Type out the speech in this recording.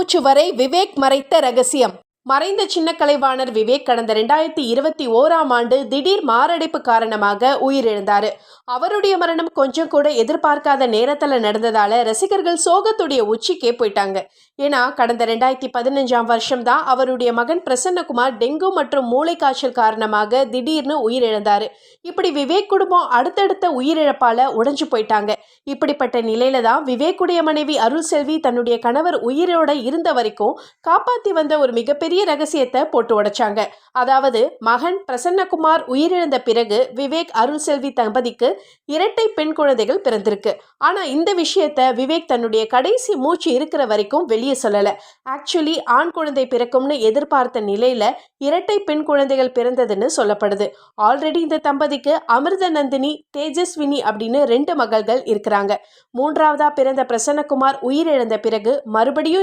மூச்சு வரை விவேக் மறைத்த ரகசியம். மறைந்த சின்ன கலைவாணர் விவேக் கடந்த 2021ஆம் ஆண்டு திடீர் மாரடைப்பு காரணமாக உயிரிழந்தாரு. அவருடைய மரணம் கொஞ்சம் கூட எதிர்பார்க்காத நேரத்துல நடந்ததால ரசிகர்கள் சோகத்துடைய உச்சிக்கே போயிட்டாங்க. ஏன்னா கடந்த 2015ஆம் வருஷம் தான் அவருடைய மகன் பிரசன்னகுமார் டெங்கு மற்றும் மூளைக்காய்ச்சல் காரணமாக திடீர்னு உயிரிழந்தாரு. இப்படி விவேக் குடும்பம் அடுத்தடுத்த உயிரிழப்பால உடைஞ்சு போயிட்டாங்க. இப்படிப்பட்ட நிலையில தான் விவேக்குடைய மனைவி அருள் செல்வி தன்னுடைய கணவர் உயிரோட இருந்த வரைக்கும் காப்பாத்தி வந்த ஒரு மிகப்பெரிய ரகசியத்தை போட்டு உடைச்சாங்க. அதாவது மகன் பிரசன்னகுமார் உயிரிழந்த பிறகு விவேக் அருள் செல்வி தம்பதிக்கு இரட்டை பெண் குழந்தைகள் பிறந்திருக்கு. ஆனா இந்த விஷயத்த விவேக் தன்னுடைய கடைசி மூச்சு இருக்கிற வரைக்கும் வெளியே சொல்லல. ஆக்சுவலி ஆண் குழந்தை பிறக்கும்னு எதிர்பார்த்த நிலையில இரட்டை பெண் குழந்தைகள் பிறந்ததுன்னு சொல்லப்படுது. ஆல்ரெடி இந்த தம்பதிக்கு அமிர்த நந்தினி, தேஜஸ்வினி அப்படின்னு 2 மகள்கள் இருக்கிறாங்க. மூன்றாவதா பிறந்த பிரசன்னகுமார் உயிரிழந்த பிறகு மறுபடியும்